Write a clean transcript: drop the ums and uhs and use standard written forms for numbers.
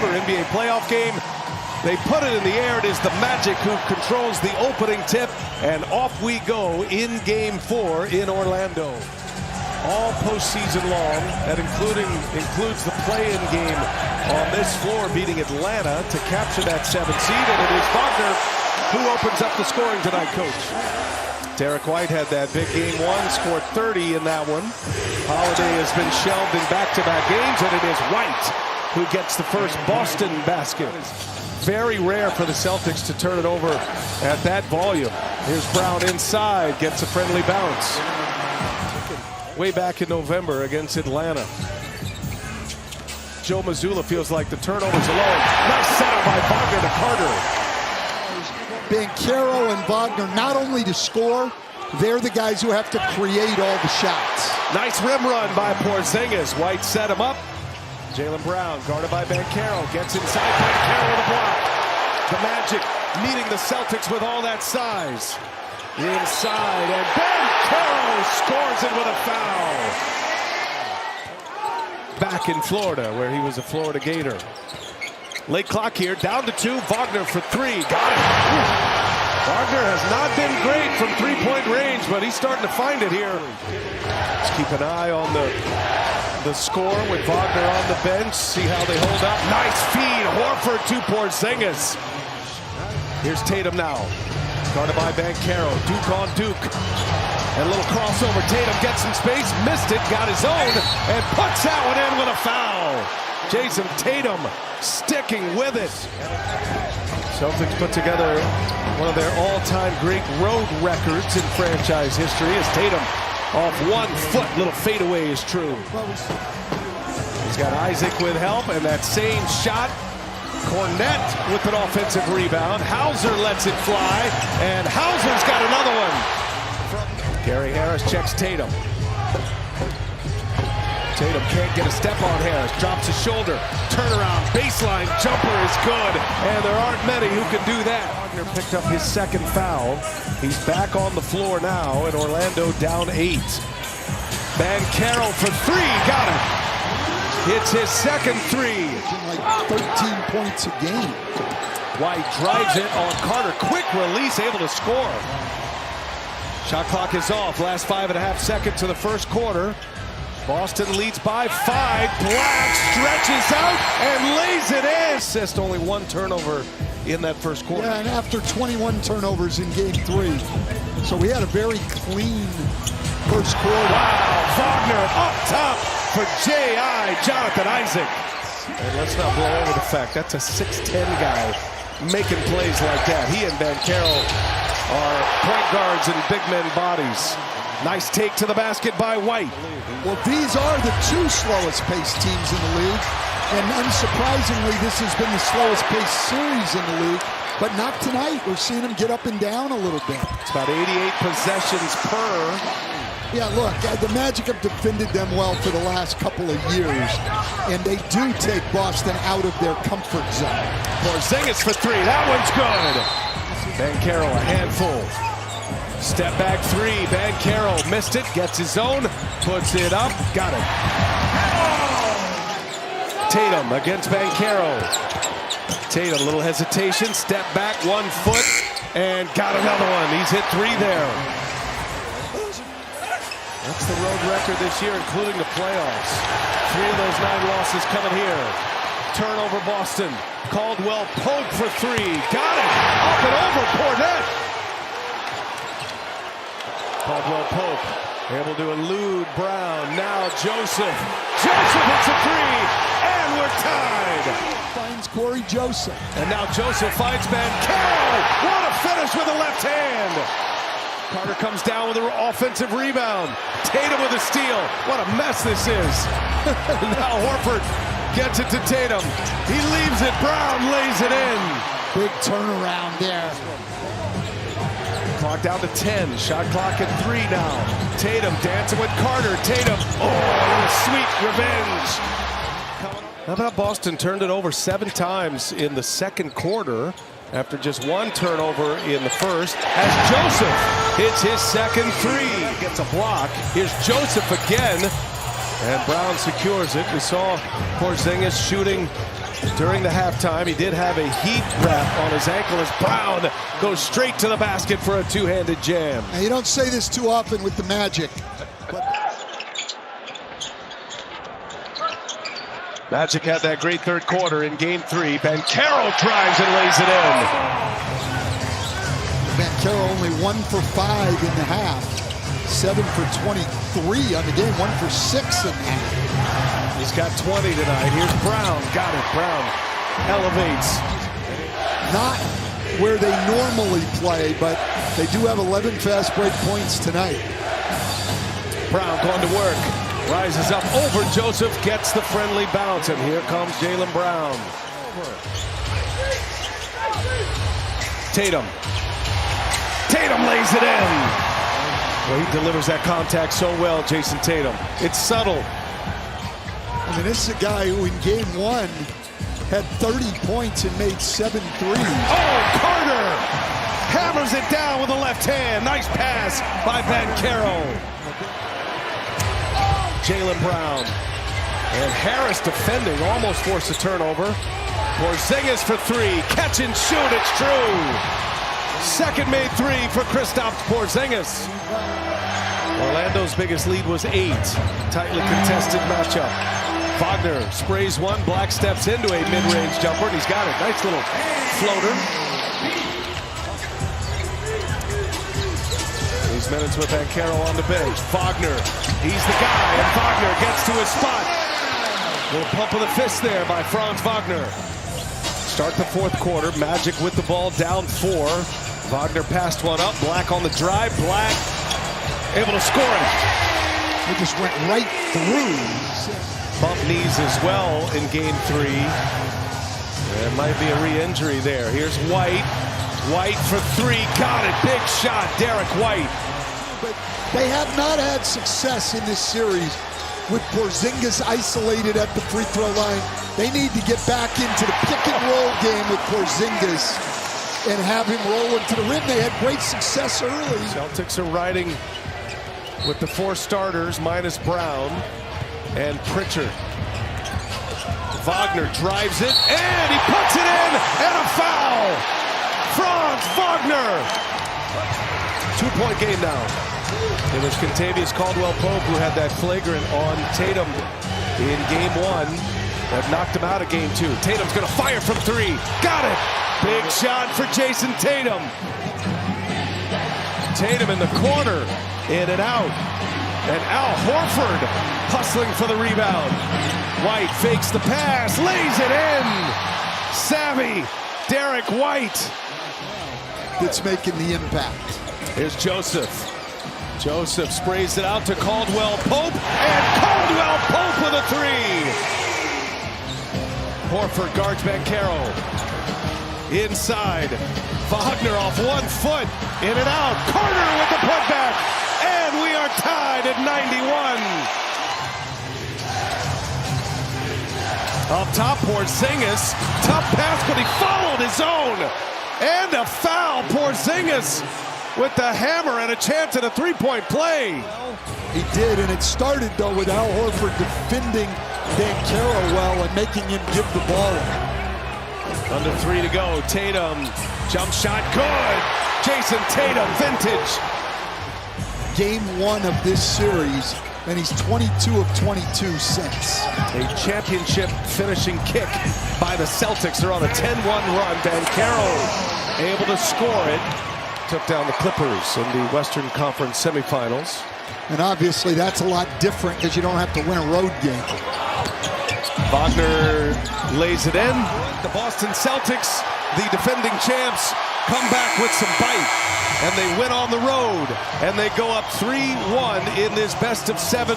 NBA playoff game. They put it in the air. It is the Magic who controls the opening tip, and off we go in Game 4 in Orlando. All postseason long. That includes the play-in game on this floor, beating Atlanta to capture that 7th seed, and it is Wagner who opens up the scoring tonight, Coach. Derrick White had that big Game 1, scored 30 in that one. Holiday has been shelved in back-to-back games, and it is White who gets the first Boston basket. Very rare for the Celtics to turn it over at that volume. Here's Brown inside, gets a friendly bounce. Way back in November against Atlanta. Joe Mazzulla feels like the turnovers alone. Nice setup by Wagner to Carter. Banchero and Wagner, not only to score, they're the guys who have to create all the shots. Nice rim run by Porziņģis. White set him up. Jaylen Brown, guarded by Banchero, gets inside. Banchero with a block. The Magic meeting the Celtics with all that size. Inside, and Banchero scores it with a foul. Back in Florida, where he was a Florida Gator. Late clock here, down to 2. Wagner for 3. Got it. Wagner has not been great from three-point range, but he's starting to find it here. Let's keep an eye on the score with Wagner on the bench. See how they hold up. Nice feed. Horford to Porziņģis. Here's Tatum now. Guarded by Banchero. Duke on Duke. And a little crossover. Tatum gets some space. Missed it. Got his own. And puts that one in with a foul. Jayson Tatum sticking with it. Celtics put together one of their all-time great road records in franchise history as Tatum off 1 foot. Little fadeaway is true. He's got Isaac with help, and that same shot. Cornette with an offensive rebound. Hauser lets it fly, and Hauser's got another one. Gary Harris checks Tatum. Tatum can't get a step on Harris. Drops his shoulder. Turnaround. Baseline jumper is good. And there aren't many who can do that. Wagner picked up his 2nd foul. He's back on the floor now, and Orlando down 8. Banchero for 3. Got it. Hits his 2nd 3. Like 13 points a game. White drives it on Carter. Quick release, able to score. Shot clock is off. Last 5.5 seconds of the first quarter. Boston leads by 5. Black stretches out and lays it in. Assist, only 1 turnover in that first quarter. Yeah, and after 21 turnovers in Game 3. So we had a very clean first quarter. Wow, Wagner up top for J.I. Jonathan Isaac. And let's not blow over the fact that's a 6'10 guy making plays like that. He and Banchero are point guards and big men bodies. Nice take to the basket by White. Well, these are the 2 slowest paced teams in the league. And unsurprisingly, this has been the slowest paced series in the league. But not tonight. We're seeing them get up and down a little bit. It's about 88 possessions per. Yeah, look, the Magic have defended them well for the last couple of years. And they do take Boston out of their comfort zone. Porziņģis for 3. That one's good. Banchero a handful. Step back 3. Banchero missed it. Gets his own. Puts it up. Got it. Tatum against Banchero. Tatum, little hesitation. Step back 1 foot. And got another one. He's hit 3 there. That's the road record this year, including the playoffs. 3 of those 9 losses coming here. Turnover Boston. Caldwell Pope for 3. Got it. Up and over Cornette. Caldwell Pope able to elude Brown. Now Joseph. Joseph hits a 3, and we're tied. Finds Corey Joseph. And now Joseph finds Banchero. What a finish with the left hand. Carter comes down with an offensive rebound. Tatum with a steal. What a mess this is. Now Horford gets it to Tatum. He leaves it. Brown lays it in. Big turnaround there. Clock down to 10. Shot clock at 3 now. Tatum dancing with Carter. Tatum. Oh, sweet revenge. How about Boston turned it over 7 times in the second quarter after just 1 turnover in the first. As Joseph hits his second 3. Gets a block. Here's Joseph again. And Brown secures it. We saw Porziņģis shooting During the halftime, he did have a heat wrap on his ankle as Brown goes straight to the basket for a two-handed jam. Now, you don't say this too often with the Magic. Magic had that great third quarter in Game 3. Banchero drives and lays it in. Banchero only 1 for 5 in the half. 7 for 23 on the game. 1 for 6 in the half. He's got 20 tonight. Here's Brown. Got it. Brown elevates. Not where they normally play, but they do have 11 fast break points tonight. Brown going to work. Rises up over Joseph, gets the friendly bounce, and here comes Jaylen Brown. Tatum. Tatum lays it in. Well, he delivers that contact so well, Jayson Tatum. It's subtle. I mean, this is a guy who in Game 1 had 30 points and made 7 threes. Oh, Carter hammers it down with the left hand. Nice pass by Banchero. Jaylen Brown. And Harris defending, almost forced a turnover. Porziņģis for 3. Catch and shoot, it's true. Second made 3 for Kristaps Porziņģis. Orlando's biggest lead was 8. Tightly contested matchup. Wagner sprays one, Black steps into a mid-range jumper, and he's got it. Nice little floater. These minutes with Banchero on the bench. Wagner, he's the guy, and Wagner gets to his spot. Little pump of the fist there by Franz Wagner. Start the fourth quarter, Magic with the ball down 4. Wagner passed one up, Black on the drive, Black able to score it. He just went right through. Bump knees as well in Game 3. There might be a re-injury there. Here's White. White for 3, got it, big shot, Derrick White. But they have not had success in this series with Porziņģis isolated at the free throw line. They need to get back into the pick and roll game with Porziņģis and have him roll into the rim. They had great success early. Celtics are riding with the 4 starters minus Brown and Pritchard. Wagner drives it, and he puts it in, and a foul! Franz Wagner! 2-point game now. It was Kentavious Caldwell-Pope who had that flagrant on Tatum in Game 1 that knocked him out of Game 2. Tatum's gonna fire from 3. Got it! Big shot for Jayson Tatum. Tatum in the corner, in and out. And Al Horford hustling for the rebound. White fakes the pass, lays it in. Savvy, Derrick White. It's making the impact. Here's Joseph. Joseph sprays it out to Caldwell-Pope, and Caldwell-Pope with a 3. Horford guards Banchero. Inside, Wagner off 1 foot, in and out. Carter with the putback, and we are tied at 91. Up top, Porziņģis, tough pass, but he followed his own. And a foul, Porziņģis with the hammer and a chance at a 3-point play. He did, and it started, though, with Al Horford defending Banchero well and making him give the ball up. Under 3 to go, Tatum, jump shot, good. Jayson Tatum, vintage. Game 1 of this series, and he's 22 of 22 since. A championship finishing kick by the Celtics. They're on a 10-1 run. Banchero able to score it. Took down the Clippers in the Western Conference semifinals. And obviously that's a lot different because you don't have to win a road game. Wagner lays it in. The Boston Celtics, the defending champs, come back with some bite. And they win on the road. And they go up 3-1 in this best-of-7